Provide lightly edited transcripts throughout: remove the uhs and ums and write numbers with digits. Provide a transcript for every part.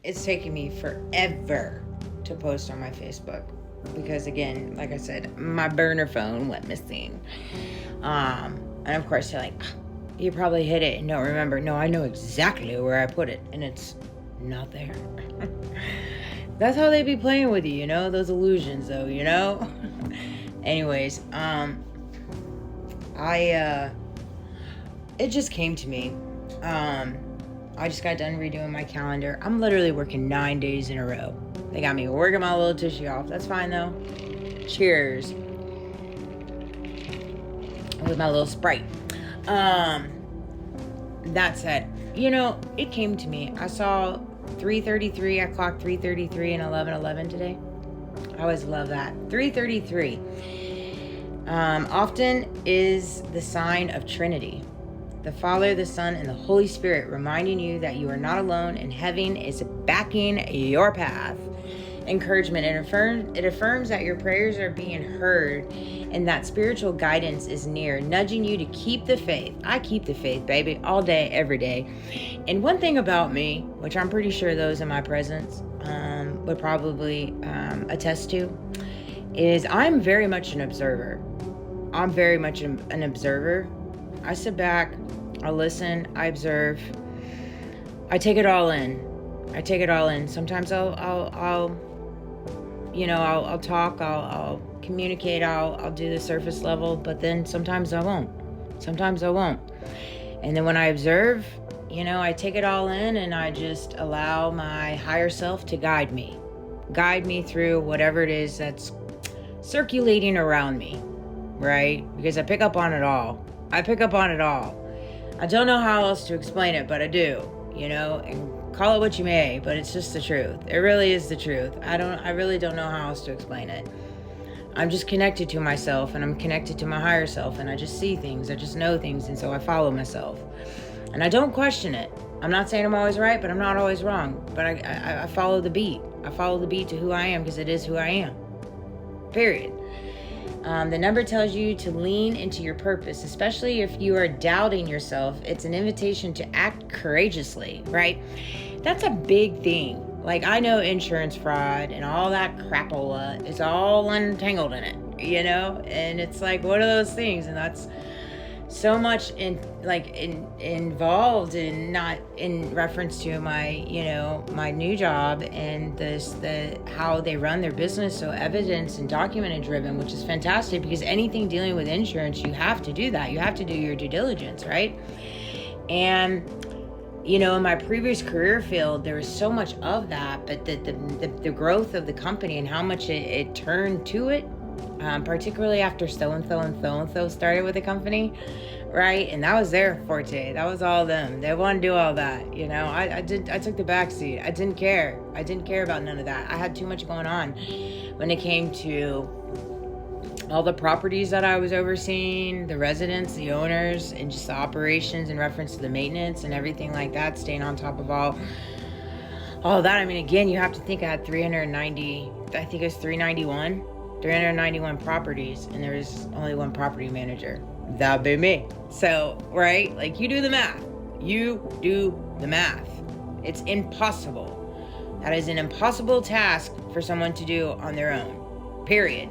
it's taken me forever to post on my Facebook because, again, like I said, my burner phone went missing. And of course you're like, you probably hid it and don't remember. No, I know exactly where I put it, and it's not there. That's how they be playing with you, those illusions, though, Anyways, it just came to me. I just got done redoing my calendar. I'm literally working 9 days in a row. They got me working my little tushy off. That's fine, though. Cheers. With my little Sprite. That said, it came to me. I saw 3:33. I clocked 3:33 and 11:11 today. I always love that. 3:33 often is the sign of Trinity, the Father, the Son, and the Holy Spirit, reminding you that you are not alone and heaven is backing your path. Encouragement. It affirms that your prayers are being heard and that spiritual guidance is near, nudging you to keep the faith. I keep the faith, baby, all day, every day. And one thing about me, which I'm pretty sure those in my presence would probably attest to, is I'm very much an observer. I'm very much an observer. I sit back, I listen, I observe, I take it all in. Sometimes I'll talk, I'll communicate, I'll do the surface level, but then sometimes I won't. And then when I observe, I take it all in and I just allow my higher self to guide me through whatever it is that's circulating around me, right? Because I pick up on it all. I don't know how else to explain it, but I do, and call it what you may, but it's just the truth. It really is the truth. I really don't know how else to explain it. I'm just connected to myself and I'm connected to my higher self, and I just see things, I just know things, and so I follow myself. And I don't question it. I'm not saying I'm always right, but I'm not always wrong. But I follow the beat. I follow the beat to who I am because it is who I am. Period. The number tells you to lean into your purpose, especially if you are doubting yourself. It's an invitation to act courageously, right? That's a big thing. Like, I know insurance fraud and all that crapola is all untangled in it, and it's like one of those things, and that's so much involved in, not in reference to my my new job and how they run their business, so evidence and documented driven, which is fantastic, because anything dealing with insurance, you have to do that. You have to do your due diligence, right? And in my previous career field, there was so much of that, but the growth of the company and how much it turned to it, particularly after so-and-so started with the company, right? And that was their forte. That was all them. They want to do all that, I took the back seat. I didn't care about none of that. I had too much going on when it came to all the properties that I was overseeing, the residents, the owners, and just the operations in reference to the maintenance and everything like that, staying on top of all that. I mean, again, you have to think I had 391 properties, and there was only one property manager. That'd be me. So, right? Like, you do the math. It's impossible. That is an impossible task for someone to do on their own. Period.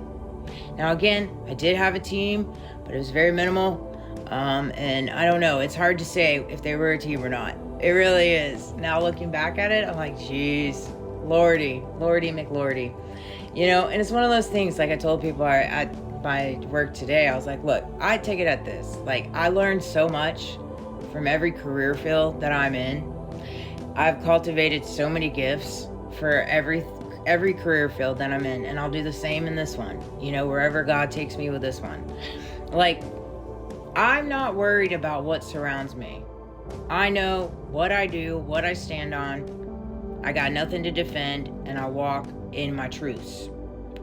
Now, again, I did have a team, but it was very minimal. And I don't know. It's hard to say if they were a team or not. It really is. Now, looking back at it, I'm like, geez, Lordy McLordy. And it's one of those things, like I told people at my work today, I was like, look, I take it at this. Like, I learned so much from every career field that I'm in. I've cultivated so many gifts for every career field that I'm in, and I'll do the same in this one, wherever God takes me with this one. Like, I'm not worried about what surrounds me. I know what I do, what I stand on. I got nothing to defend, and I walk in my truths.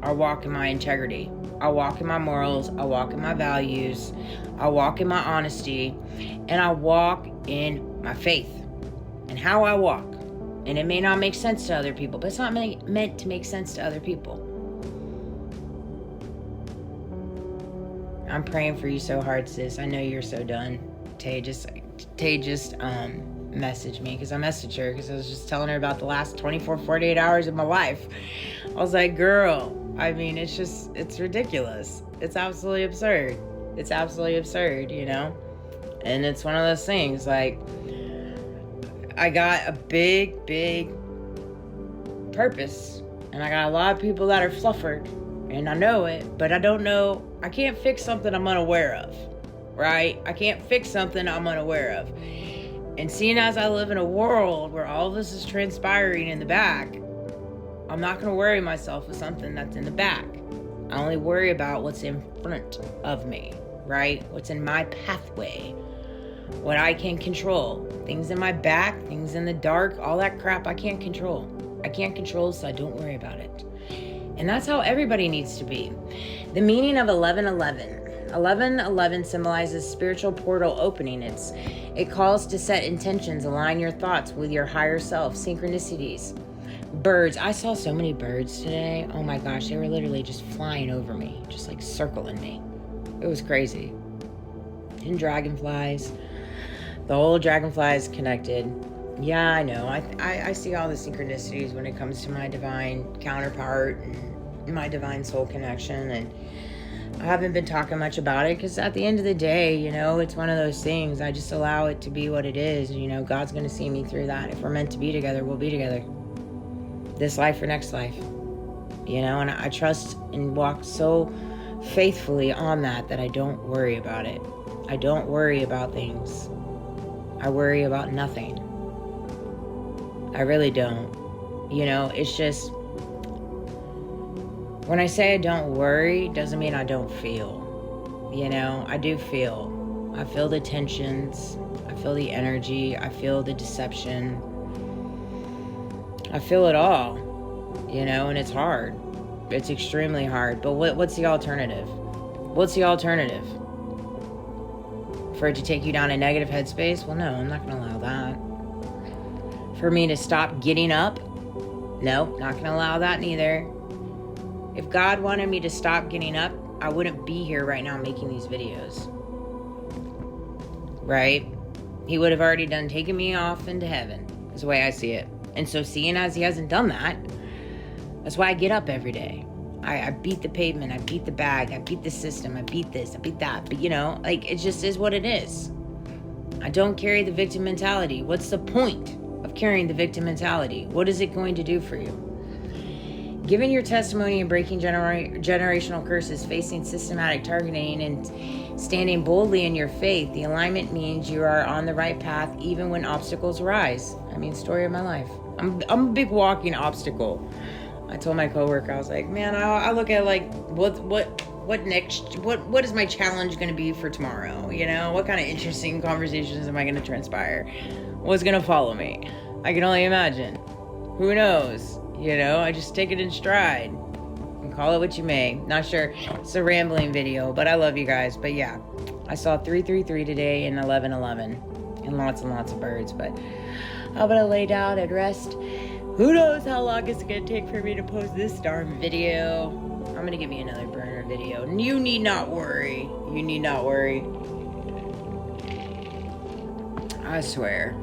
I walk in my integrity. I walk in my morals. I walk in my values. I walk in my honesty, and I walk in my faith and how I walk. And it may not make sense to other people, but it's not meant to make sense to other people. I'm praying for you so hard, sis. I know you're so done. Tay just message me, because I messaged her because I was just telling her about the last 24, 48 hours of my life. I was like, girl, I mean, it's ridiculous. It's absolutely absurd. It's absolutely absurd, you know? And it's one of those things, like, I got a big, big purpose, and I got a lot of people that are fluffered, and I know it, but I don't know. I can't fix something I'm unaware of, right? I can't fix something I'm unaware of. And seeing as I live in a world where all of this is transpiring in the back, I'm not going to worry myself with something that's in the back. I only worry about what's in front of me, right? What's in my pathway, what I can control. Things in my back, things in the dark, all that crap I can't control. I can't control, so I don't worry about it. And that's how everybody needs to be. The meaning of 1111. 1111 symbolizes spiritual portal opening. It calls to set intentions, align your thoughts with your higher self, synchronicities. Birds. I saw so many birds today. Oh my gosh, they were literally just flying over me, just like circling me. It was crazy. And dragonflies. The whole dragonflies connected. Yeah, I know. I see all the synchronicities when it comes to my divine counterpart and my divine soul connection, and I haven't been talking much about it because at the end of the day, you know, it's one of those things. I just allow it to be what it is. You know, God's going to see me through that. If we're meant to be together, we'll be together. This life or next life. You know, and I trust and walk so faithfully on that I don't worry about it. I don't worry about things. I worry about nothing. I really don't. You know, it's just, when I say I don't worry, doesn't mean I don't feel. You know, I do feel. I feel the tensions. I feel the energy. I feel the deception. I feel it all. You know, and it's hard. It's extremely hard. But what's the alternative? What's the alternative? For it to take you down a negative headspace? Well, no, I'm not going to allow that. For me to stop getting up? No, not going to allow that neither. If God wanted me to stop getting up, I wouldn't be here right now making these videos. Right? He would have already done taken me off into heaven, is the way I see it. And so seeing as he hasn't done that, that's why I get up every day. I beat the pavement, I beat the bag, I beat the system, I beat this, I beat that. But you know, like, it just is what it is. I don't carry the victim mentality. What's the point of carrying the victim mentality? What is it going to do for you? Giving your testimony and breaking generational curses, facing systematic targeting, and standing boldly in your faith, the alignment means you are on the right path even when obstacles arise. I mean, story of my life. I'm a big walking obstacle. I told my coworker, I was like, man, I look at like what next? What is my challenge going to be for tomorrow? You know, what kind of interesting conversations am I going to transpire? What's going to follow me? I can only imagine. Who knows? You know, I just take it in stride and call it what you may. Not sure. It's a rambling video, but I love you guys. But yeah, I saw 333 today and 1111 and lots of birds. But I'm going to lay down and rest. Who knows how long it's going to take for me to post this darn video. I'm going to give you another burner video. And you need not worry. You need not worry. I swear.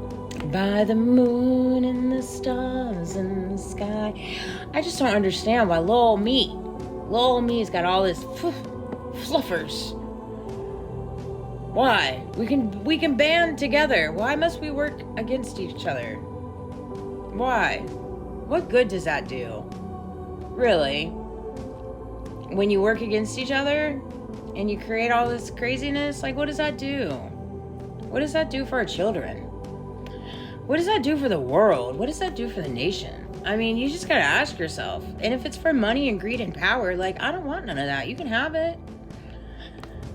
By the moon and the stars in the sky. I just don't understand why Lil me's got all this fluffers. Why? We can band together. Why must we work against each other? Why? What good does that do? Really? When you work against each other and you create all this craziness, like, what does that do? What does that do for our children? What does that do for the world? What does that do for the nation? I mean, you just gotta ask yourself. And if it's for money and greed and power, like, I don't want none of that. You can have it.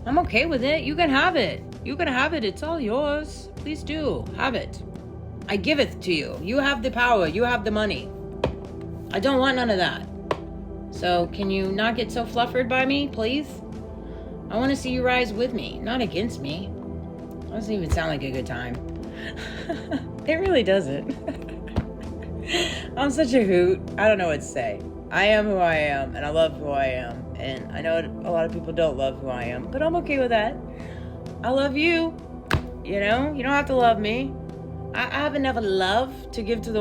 I'm okay with it. You can have it. You can have it. It's all yours. Please do. Have it. I give it to you. You have the power. You have the money. I don't want none of that. So can you not get so fluffered by me, please? I want to see you rise with me, not against me. That doesn't even sound like a good time. It really doesn't. I'm such a hoot. I don't know what to say. I am who I am, and I love who I am. And I know a lot of people don't love who I am, but I'm okay with that. I love you. You know, you don't have to love me. I have enough love to give to the